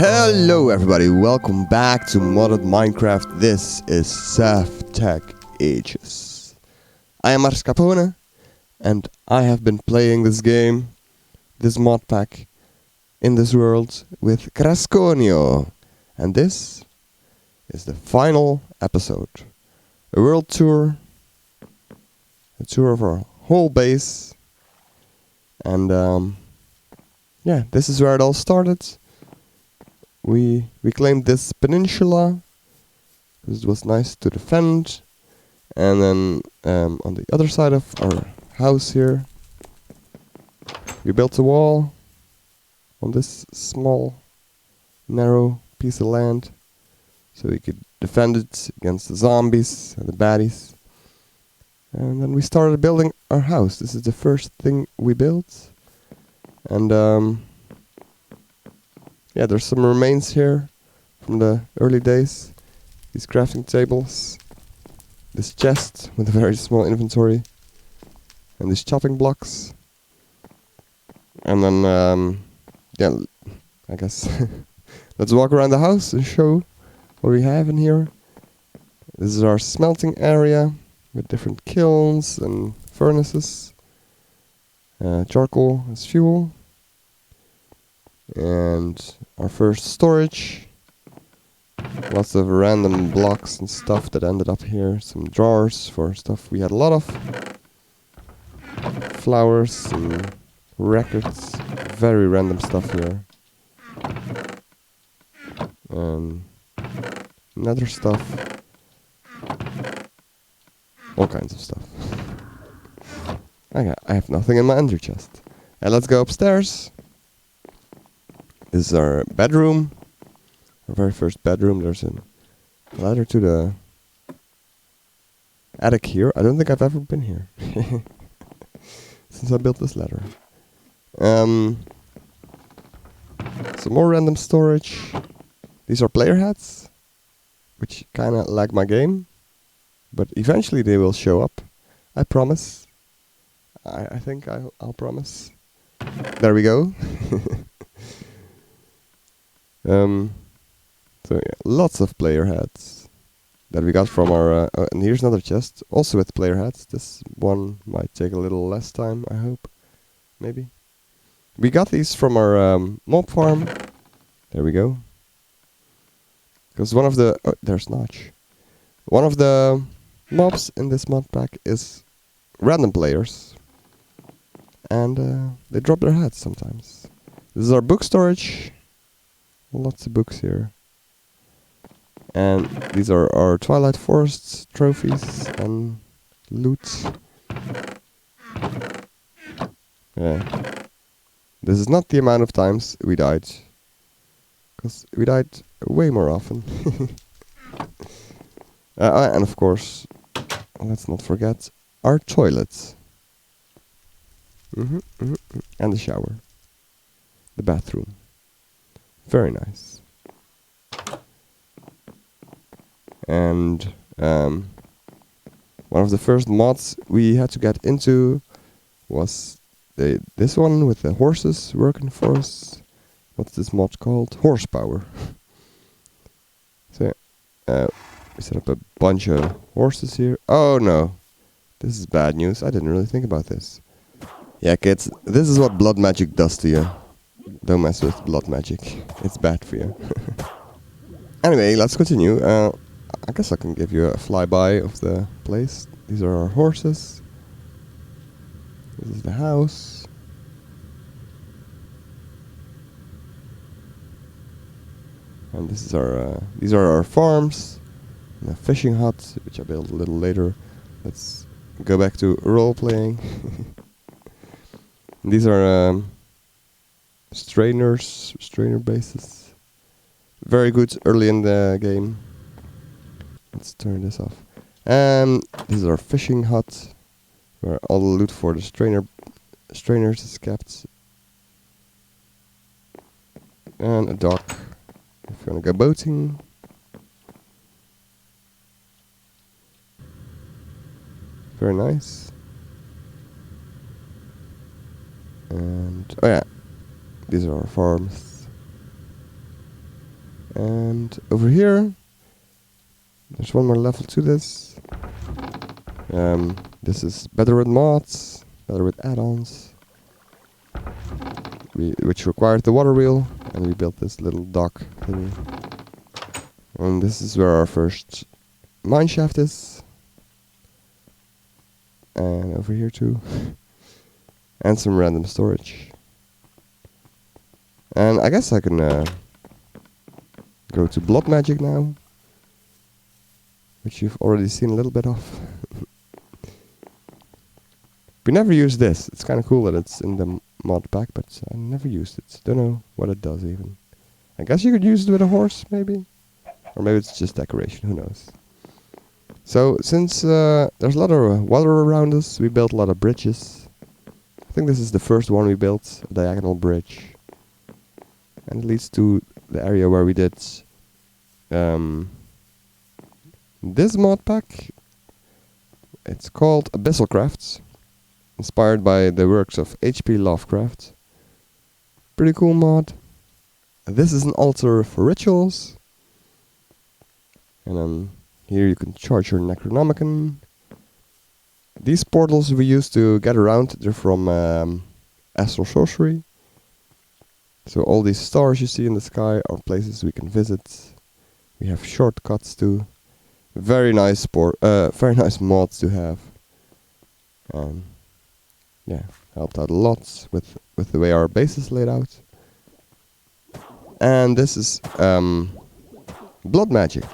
Hello everybody, welcome back to Modded Minecraft. This is sevtech Ages. I am marscapone, and I have been playing this game, this mod pack, in this world with cresconio. And this is the final episode. A world tour, a tour of our whole base. And yeah, this is where it all started. We claimed this peninsula because it was nice to defend, and then on the other side of our house here, we built a wall on this small, narrow piece of land, so we could defend it against the zombies and the baddies. And then we started building our house. This is the first thing we built, and yeah, there's some remains here from the early days. These crafting tables, this chest with a very small inventory, and these chopping blocks. And then, yeah, I guess let's walk around the house and show what we have in here. This is our smelting area with different kilns and furnaces. Charcoal as fuel. And our first storage. Lots of random blocks and stuff that ended up here. Some drawers for stuff we had a lot of. Flowers and records. Very random stuff here. Nether stuff. All kinds of stuff. Okay, I have nothing in my ender chest. And let's go upstairs. This is our bedroom. Our very first bedroom. There's a ladder to the attic here. I don't think I've ever been here since I built this ladder. Some more random storage. These are player hats, which kind of lag my game, but eventually they will show up. I promise. I think I'll promise. There we go. So yeah, lots of player hats that we got from our and here's another chest also with player hats. This one might take a little less time, I hope. Maybe. We got these from our mob farm. There we go. Because one of the there's Notch. One of the mobs in this mod pack is random players, and they drop their hats sometimes. This is our book storage. Lots of books here. And these are our Twilight Forest trophies and loot. Yeah. This is not the amount of times we died. Because we died way more often. And of course, let's not forget our toilets. And the shower. The bathroom. Very nice. And one of the first mods we had to get into was this one with the horses working for us. What's this mod called? Horsepower. So we set up a bunch of horses here. Oh no, this is bad news. I didn't really think about this. Yeah, kids, this is what blood magic does to you. Don't mess with blood magic. It's bad for you. Anyway, let's continue. I guess I can give you a flyby of the place. These are our horses. This is the house. And this is our these are our farms. And a fishing hut, which I built a little later. Let's go back to role playing. These are strainer bases. Very good early in the game. Let's turn this off. This is our fishing hut, where all the loot for the strainers is kept. And a dock, if you want to go boating. Very nice. And, oh yeah, these are our farms. And over here, there's one more level to this. This is better with mods, better with add-ons, which required the water wheel, and we built this little dock thingy. And this is where our first mine shaft is. And over here too. And some random storage. And I guess I can go to blood magic now, which you've already seen a little bit of. We never use this. It's kind of cool that it's in the mod pack, but I never used it. Don't know what it does even. I guess you could use it with a horse, maybe? Or maybe it's just decoration, who knows. So, since there's a lot of water around us, we built a lot of bridges. I think this is the first one we built, a diagonal bridge. And it leads to the area where we did this mod pack. It's called Abyssal Crafts, inspired by the works of H.P. Lovecraft. Pretty cool mod. This is an altar for rituals. And then here you can charge your Necronomicon. These portals we use to get around, they're from Astral Sorcery. So all these stars you see in the sky are places we can visit. We have shortcuts too. Very nice very nice mods to have. Yeah, helped out a lot with the way our base is laid out. And this is blood magic,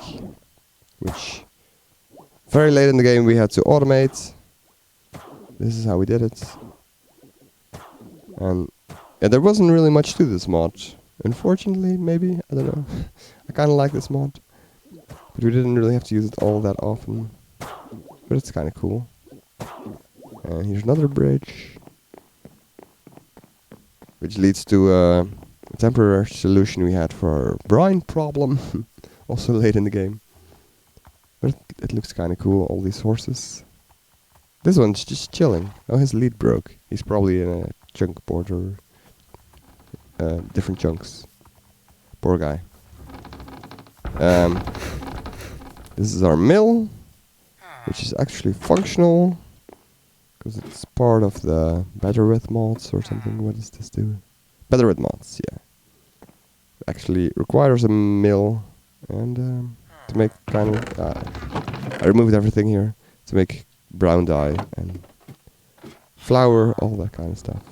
which very late in the game we had to automate. This is how we did it. And yeah, there wasn't really much to this mod. Unfortunately, maybe, I don't know. I kind of like this mod, but we didn't really have to use it all that often. But it's kind of cool. And here's another bridge, which leads to a temporary solution we had for our brine problem, also late in the game. But it looks kind of cool, all these horses. This one's just chilling. Oh, his lead broke. He's probably in a chunk board or different chunks. Poor guy. This is our mill, which is actually functional, because it's part of the Better With mods or something. What does this do? Better With mods, yeah. Actually requires a mill, and to make kind of... I removed everything here to make brown dye and flour, all that kind of stuff.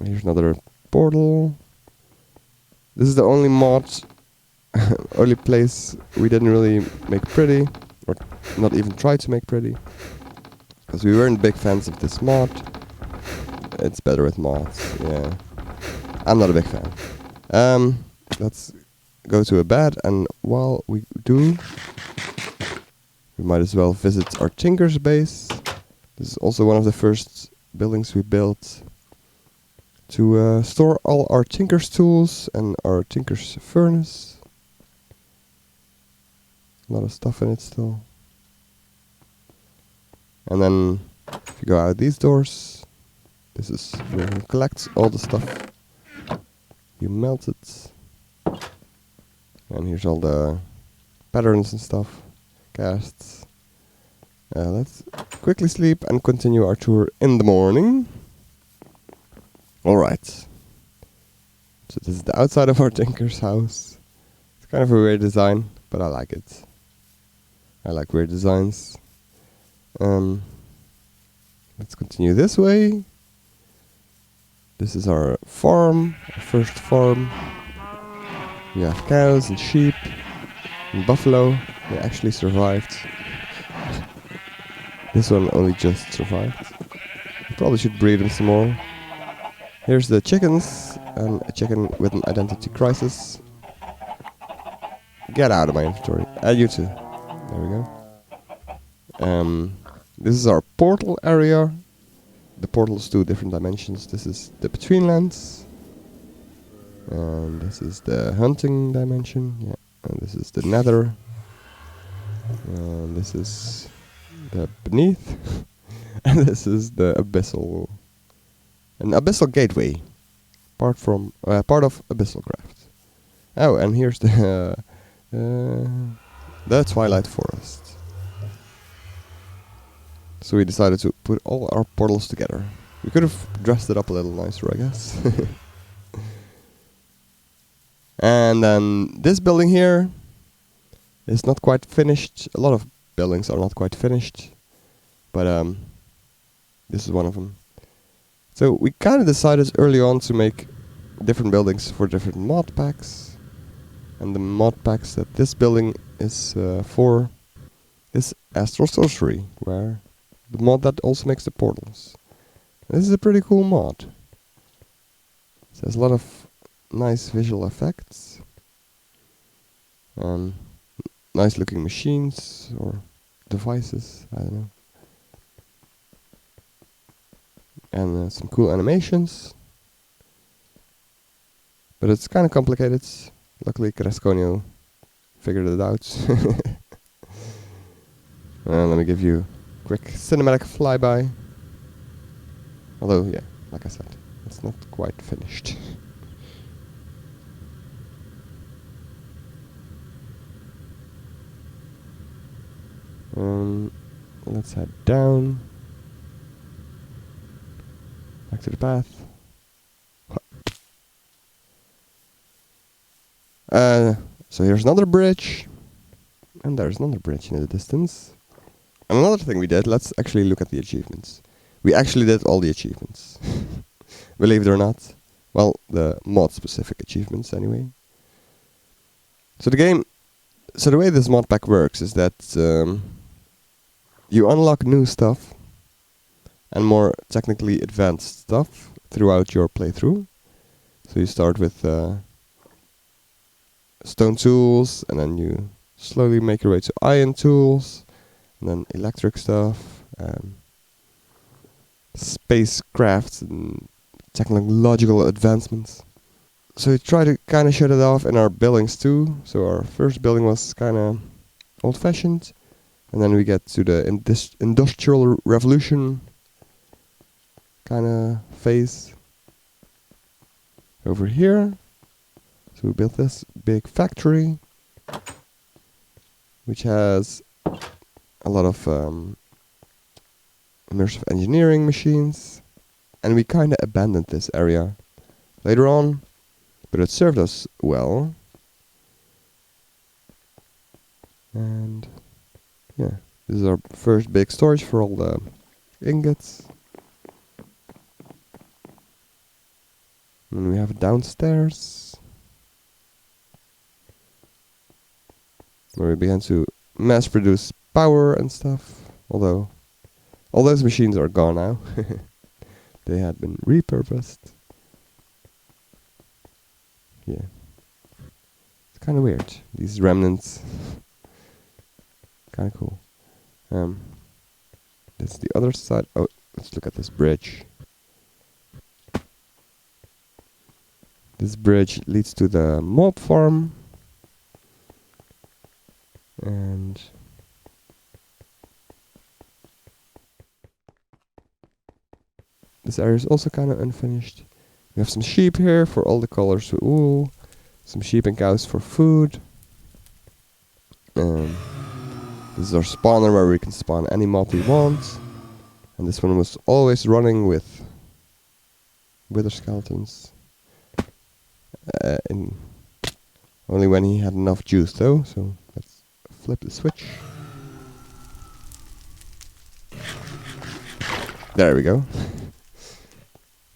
Here's another portal. This is the only mod, only place we didn't really make pretty, or not even try to make pretty, because we weren't big fans of this mod. It's Better With mods, yeah. I'm not a big fan. Let's go to a bed, and while we do, we might as well visit our Tinker's base. This is also one of the first buildings we built to store all our Tinker's tools and our Tinker's furnace. A lot of stuff in it still. And then if you go out these doors, this is where you collect all the stuff you melted. And here's all the patterns and stuff, casts. Let's quickly sleep and continue our tour in the morning. Alright. So this is the outside of our Tinker's house. It's kind of a weird design, but I like it. I like weird designs. Let's continue this way. This is our farm, our first farm. We have cows and sheep and buffalo. They actually survived. This one only just survived. We probably should breed them some more. Here's the chickens, and a chicken with an identity crisis. Get out of my inventory. You too. There we go. This is our portal area. The portals do different dimensions. This is the Betweenlands. And this is the hunting dimension. Yeah. And this is the Nether. And this is the Beneath. And this is the Abyssal. An Abyssal Gateway. part of Abyssalcraft. Oh, and here's the Twilight Forest. So we decided to put all our portals together. We could have dressed it up a little nicer, I guess. And then this building here is not quite finished. A lot of buildings are not quite finished, but this is one of them. So we kind of decided early on to make different buildings for different mod packs, and the mod packs that this building is for is Astral Sorcery, where the mod that also makes the portals. This is a pretty cool mod. It has a lot of nice visual effects, nice looking machines or devices, I don't know, and some cool animations. But it's kind of complicated. Luckily Cresconio figured it out. And let me give you a quick cinematic flyby. Although, yeah, like I said, it's not quite finished. Let's head down. Back to the path. So here's another bridge. And there's another bridge in the distance. And another thing we did, let's actually look at the achievements. We actually did all the achievements. Believe it or not. Well, the mod-specific achievements anyway. So the way this mod pack works is that you unlock new stuff and more technically advanced stuff throughout your playthrough. So you start with stone tools, and then you slowly make your way to iron tools, and then electric stuff, and spacecraft and technological advancements. So we try to kind of shut it off in our buildings too. So our first building was kind of old-fashioned, and then we get to the industrial revolution kind of phase over here. So we built this big factory, which has a lot of immersive engineering machines, and we kind of abandoned this area later on, but it served us well. And yeah, this is our first big storage for all the ingots. And we have it downstairs, where we began to mass produce power and stuff, although all those machines are gone now. They had been repurposed. Yeah. It's kind of weird, these remnants. Kind of cool. This is the other side. Oh, let's look at this bridge. This bridge leads to the mob farm. And this area is also kind of unfinished. We have some sheep here for all the colors of wool. Some sheep and cows for food. This is our spawner where we can spawn any mob we want. And this one was always running with wither skeletons. Only when he had enough juice though, so let's flip the switch. There we go.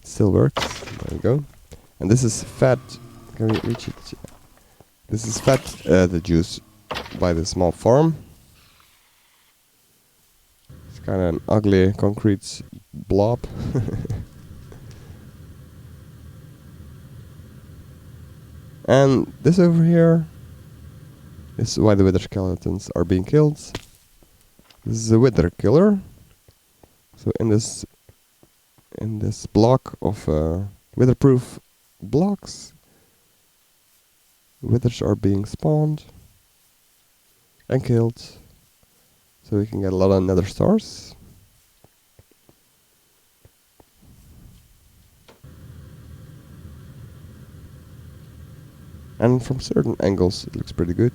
Still works. There we go. And this is fed. Can we reach it? This is fed the juice by the small farm. It's kind of an ugly concrete blob. And this over here is why the wither skeletons are being killed. This is a wither killer. So in this block of witherproof blocks, withers are being spawned and killed, so we can get a lot of nether stars. And from certain angles it looks pretty good.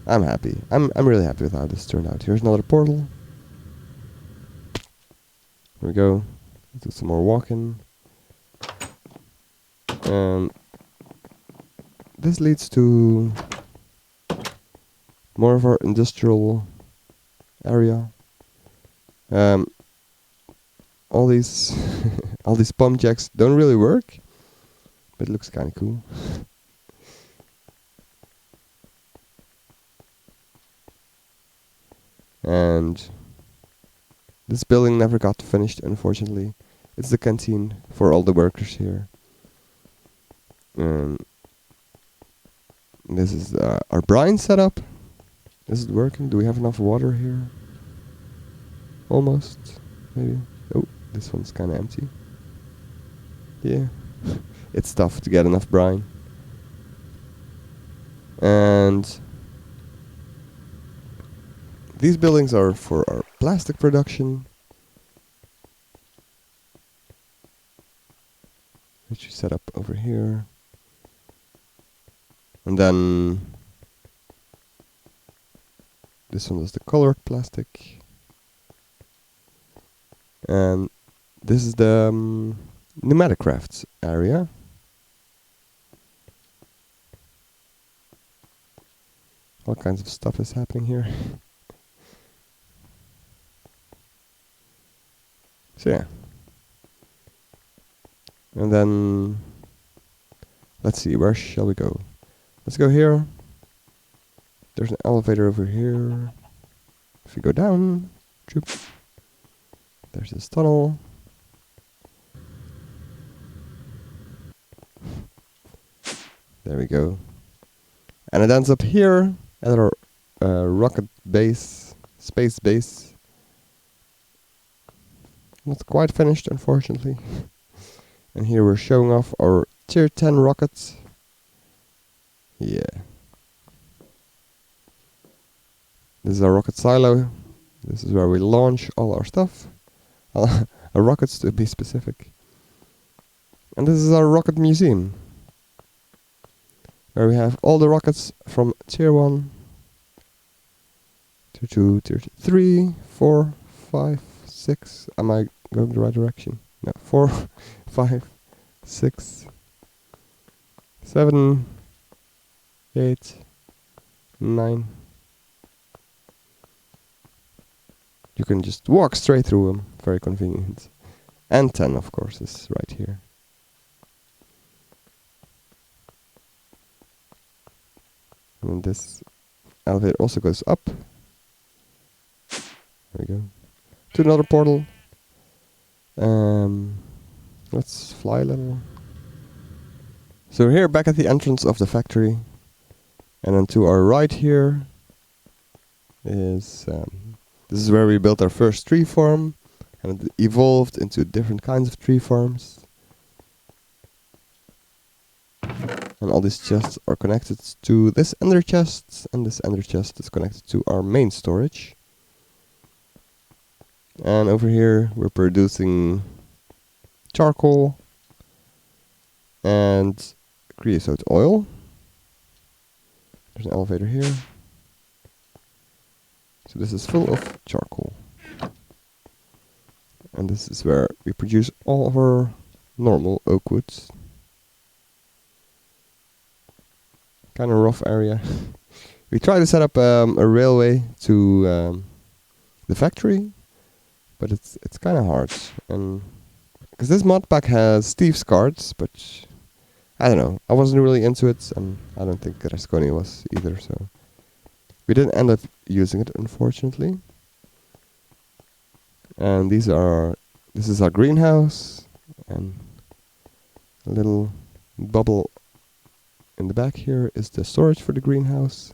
I'm happy. I'm really happy with how this turned out. Here's another portal. Here we go. Let's do some more walking. And this leads to more of our industrial area. All these all these pump jacks don't really work, but it looks kind of cool. And this building never got finished, unfortunately. It's the canteen for all the workers here. This is our brine setup. Is it working? Do we have enough water here? Almost, maybe. Oh, this one's kind of empty. Yeah, it's tough to get enough brine. And these buildings are for our plastic production, which we set up over here. And then this one is the colored plastic. And this is the pneumatic crafts area. All kinds of stuff is happening here. So yeah. And then let's see, where shall we go? Let's go here. There's an elevator over here. If we go down, choop, there's this tunnel. There we go. And it ends up here at our rocket base, space base. Not quite finished, unfortunately. And here we're showing off our tier 10 rockets. Yeah. This is our rocket silo. This is where we launch all our stuff. Our rockets, to be specific. And this is our rocket museum, where we have all the rockets from tier 1, tier 2, tier 3, 4, 5, 6. Am I going the right direction? No. 4, 5, 6, 7, 8, 9. You can just walk straight through them. Very convenient. And 10, of course, is right here. And this elevator also goes up. There we go. To another portal. Let's fly a little. So we're here back at the entrance of the factory. And then to our right here is this is where we built our first tree farm, and it evolved into different kinds of tree farms. And all these chests are connected to this ender chest, and this ender chest is connected to our main storage. And over here we're producing charcoal and creosote oil. There's an elevator here. So this is full of charcoal. And this is where we produce all of our normal oak woods. Kind of rough area. We try to set up a railway to the factory, but it's kind of hard. And because this modpack has Steve's cards, but I don't know. I wasn't really into it, and I don't think Cresconio was either. So we didn't end up using it, unfortunately. And this is our greenhouse, and a little bubble in the back here is the storage for the greenhouse.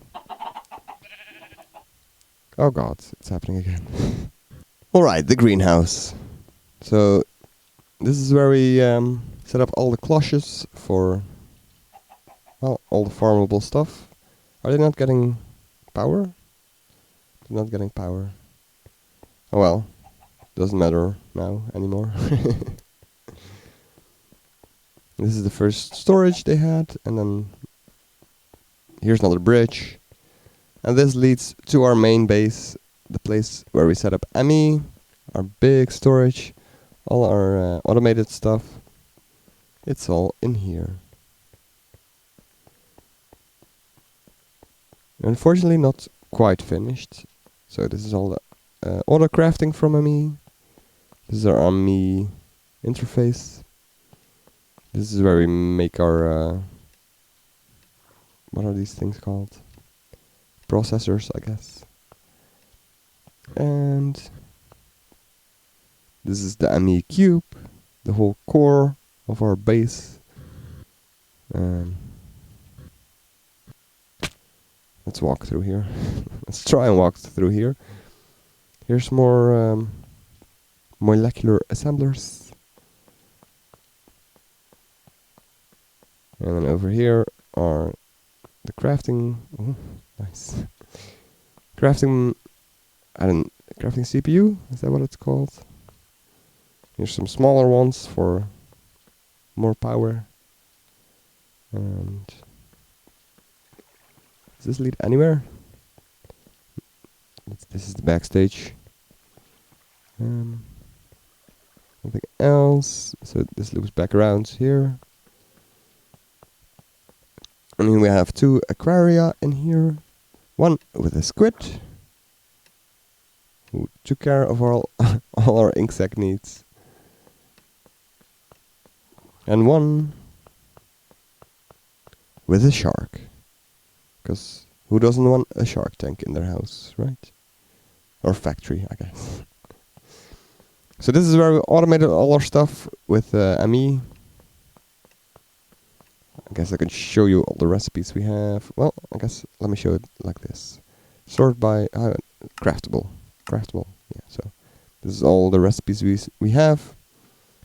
Oh god, it's happening again. Alright, the greenhouse. So this is where we set up all the cloches for, well, all the farmable stuff. Are they not getting power? They're not getting power. Oh well. doesn't matter now anymore. This is the first storage they had, and then here's another bridge. And this leads to our main base, the place where we set up ME, our big storage, all our automated stuff. It's all in here. Unfortunately not quite finished. So this is all the auto crafting from ME. This is our ME interface. This is where we make our what are these things called? Processors, I guess. And this is the ME cube, the whole core of our base. Let's walk through here. Let's try and walk through here. Here's more molecular assemblers. And then over here are the crafting. Oh, nice. Crafting CPU? Is that what it's called? Here's some smaller ones for more power. And does this lead anywhere? This is the backstage. Nothing else. So this loops back around here. And then we have 2 aquaria in here. One with a squid, who took care of all our insect needs. And one with a shark. Because who doesn't want a shark tank in their house, right? Or factory, I guess. So this is where we automated all our stuff with ME. I guess I can show you all the recipes we have. Well, I guess let me show it like this. Sort by craftable. Yeah, so this is all the recipes we have.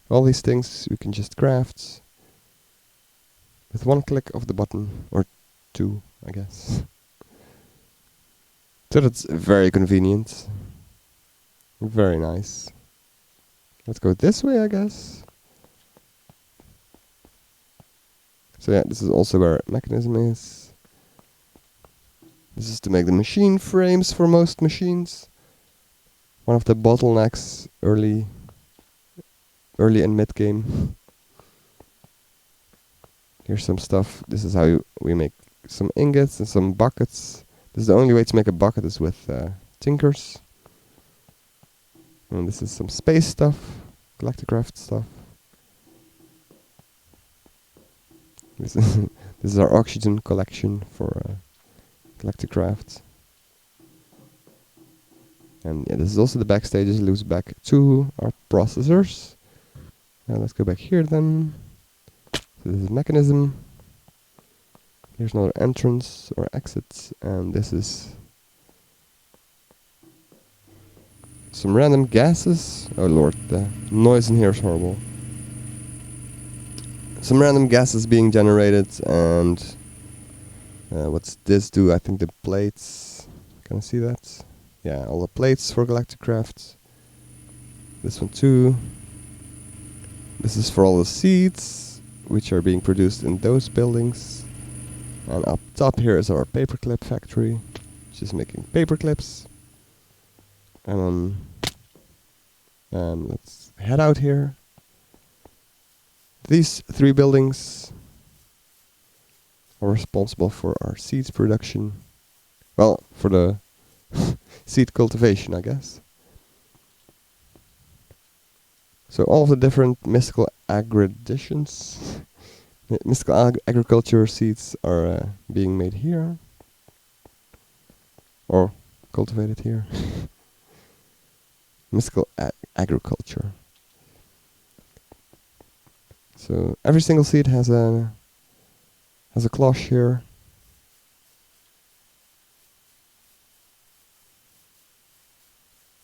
All these things we can just craft with one click of the button, or 2, I guess. So that's very convenient. Very nice. Let's go this way, I guess. So yeah, this is also where mechanism is. This is to make the machine frames for most machines. One of the bottlenecks early and mid game. Here's some stuff. This is how we make some ingots and some buckets. This is the only way to make a bucket is with tinkers. And this is some space stuff, Galacticraft stuff. This is our oxygen collection for Galacticraft. And yeah, this is also the backstage. It loops back to our processors. Now let's go back here then. So this is mechanism. Here's another entrance or exit, and this is some random gases. Oh lord, the noise in here is horrible. Some random gases being generated, and what's this do? I think the plates. Can I see that? Yeah, all the plates for Galacticraft. This one too. This is for all the seeds, which are being produced in those buildings. And up top here is our paperclip factory, which is making paper clips. And let's head out here. These 3 buildings are responsible for our seeds production. Well, for the seed cultivation, I guess. So all of the different mystical agriculture seeds are being made here. Or cultivated here. Mystical agriculture. So every single seed has a cloche here.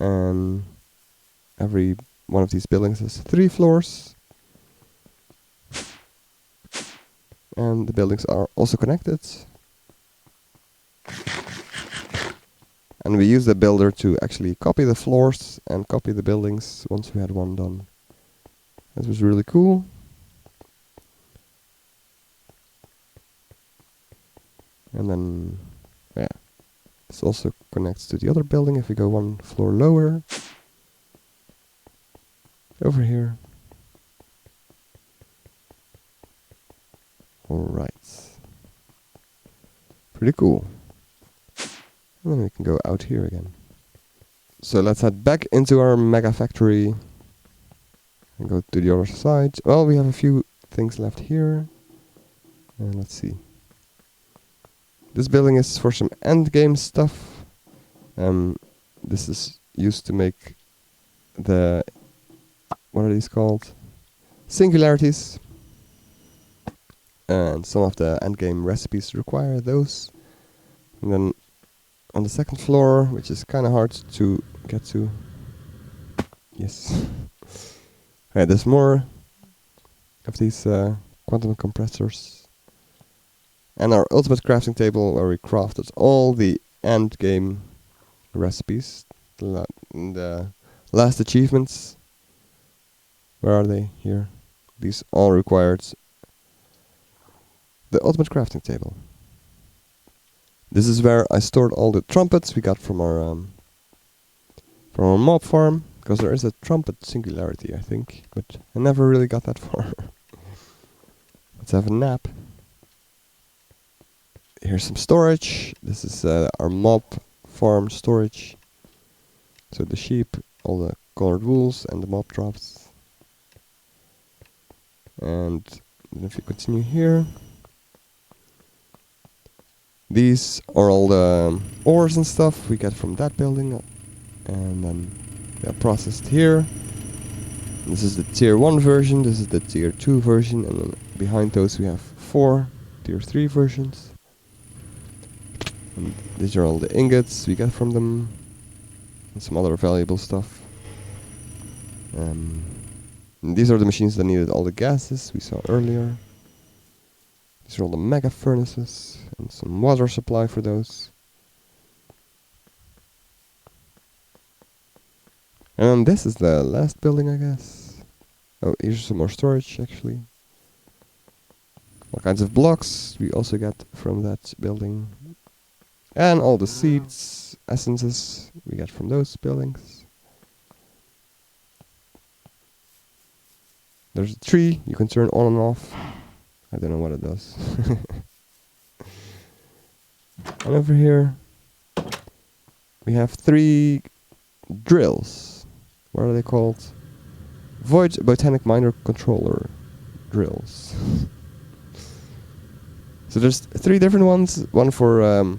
And every one of these buildings has 3 floors. And the buildings are also connected. And we use the builder to actually copy the floors and copy the buildings once we had one done. That was really cool. And then, yeah, this also connects to the other building if we go one floor lower. Over here. Alright. Pretty cool. And then we can go out here again. So let's head back into our mega factory and go to the other side. Well, we have a few things left here. And let's see. This building is for some endgame stuff. This is used to make the, what are these called? Singularities. And some of the endgame recipes require those. And then on the second floor, which is kind of hard to get to. Yes. Alright, there's more of these quantum compressors. And our ultimate crafting table where we crafted all the end game recipes. The last achievements. Where are they? Here. These all required the ultimate crafting table. This is where I stored all the trumpets we got from our mob farm. Because there is a trumpet singularity, I think. But I never really got that far. Let's have a nap. Here's some storage. This is our mob farm storage. So the sheep, all the colored wools, and the mob drops. And then if you continue here, these are all the ores and stuff we get from that building. And then they are processed here. This is the tier 1 version, this is the tier 2 version, and then behind those we have 4 tier 3 versions. And these are all the ingots we get from them, and some other valuable stuff. And these are the machines that needed all the gases we saw earlier. These are all the mega furnaces, and some water supply for those. And this is the last building, I guess. Oh, here's some more storage, actually. All kinds of blocks we also get from that building. And all the seeds, essences we get from those buildings. There's a tree you can turn on and off. I don't know what it does. And over here we have 3 drills. What are they called? Void Botanic Miner Controller drills. So there's 3 different ones. One for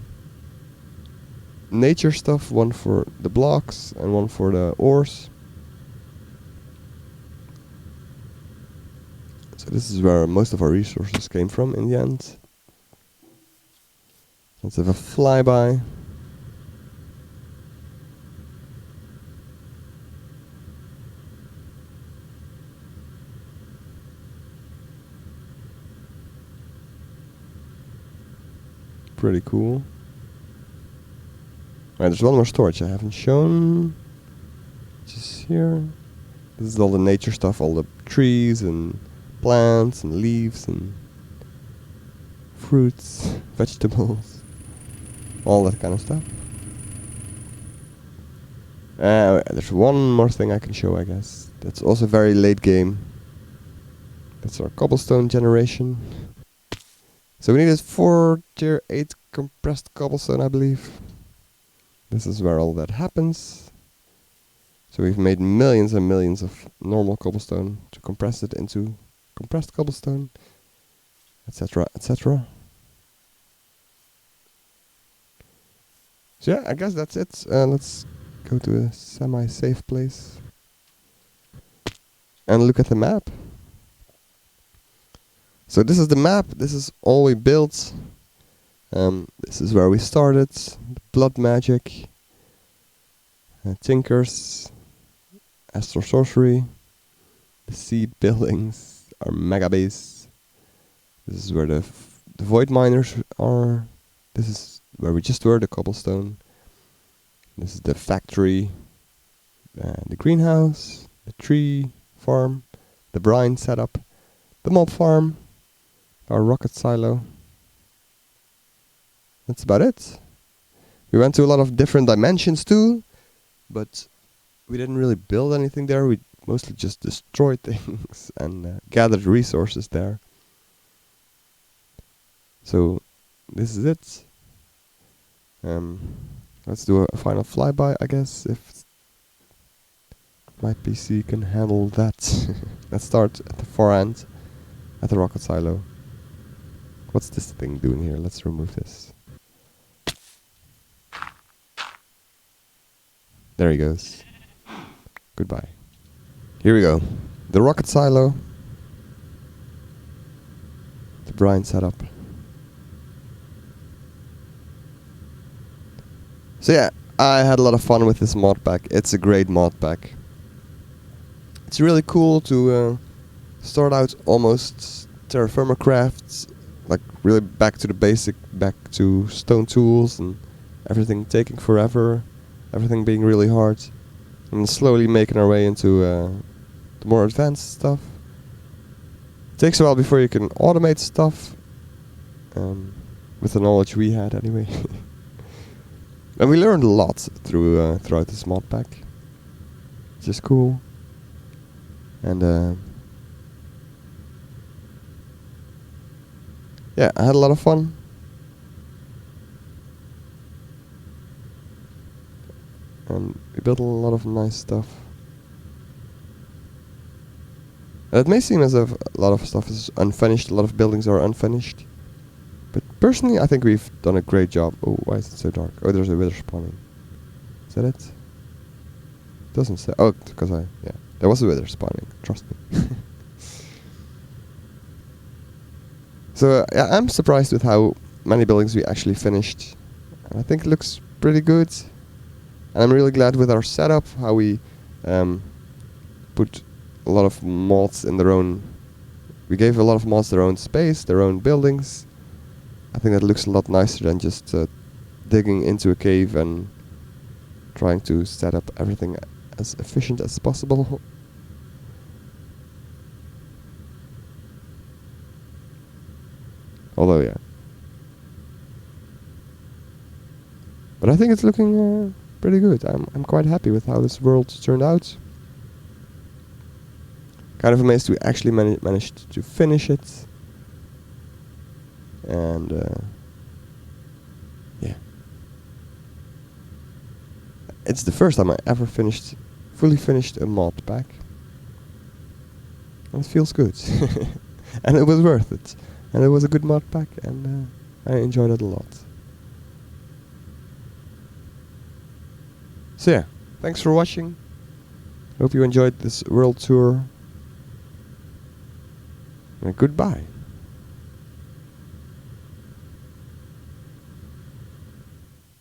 nature stuff, one for the blocks, and one for the ores. So this is where most of our resources came from in the end. Let's have a flyby. Pretty cool. Alright, there's one more storage I haven't shown. Which is here. This is all the nature stuff, all the trees and plants and leaves and fruits, vegetables, all that kind of stuff. There's one more thing I can show, I guess. That's also very late game. That's our cobblestone generation. So we needed 4 tier 8 compressed cobblestone, I believe. This is where all that happens. So we've made millions and millions of normal cobblestone to compress it into compressed cobblestone, etc., etc. So yeah, I guess that's it. Let's go to a semi-safe place and look at the map. So this is the map. This is all we built. This is where we started. Blood magic, tinkers, astral sorcery, the seed buildings, our mega base. This is where the void miners are. This is where we just were, the cobblestone. This is the factory, the greenhouse, the tree farm, the brine setup, the mob farm, our rocket silo. That's about it. We went to a lot of different dimensions too, but we didn't really build anything there. We mostly just destroyed things and gathered resources there. So this is it. Let's do a final flyby, I guess, if my PC can handle that. Let's start at the far end, at the rocket silo. What's this thing doing here? Let's remove this. There he goes. Goodbye. Here we go. The rocket silo. The brine setup. So yeah, I had a lot of fun with this mod pack. It's a great mod pack. It's really cool to start out almost terra firma crafts, like really back to the basic, back to stone tools and everything taking forever, everything being really hard, and slowly making our way into the more advanced stuff. It takes a while before you can automate stuff, with the knowledge we had anyway. And we learned a lot throughout this mod pack, which is cool. And yeah, I had a lot of fun. And we built a lot of nice stuff. And it may seem as if a lot of stuff is unfinished, a lot of buildings are unfinished. But personally, I think we've done a great job. Oh, why is it so dark? Oh, there's a wither spawning. Is that it? Doesn't say. Oh, because there was a wither spawning. Trust me. So yeah, I'm surprised with how many buildings we actually finished. And I think it looks pretty good. And I'm really glad with our setup, how we put a lot of mods in their own. We gave a lot of mods their own space, their own buildings. I think that looks a lot nicer than just digging into a cave and trying to set up everything as efficient as possible. Although, yeah. But I think it's looking pretty good. I'm quite happy with how this world turned out. Kind of amazed we actually managed to finish it. And yeah, it's the first time I ever fully finished a mod pack, and it feels good. And it was worth it, and it was a good mod pack, and I enjoyed it a lot. So yeah, thanks for watching. Hope you enjoyed this world tour, and goodbye.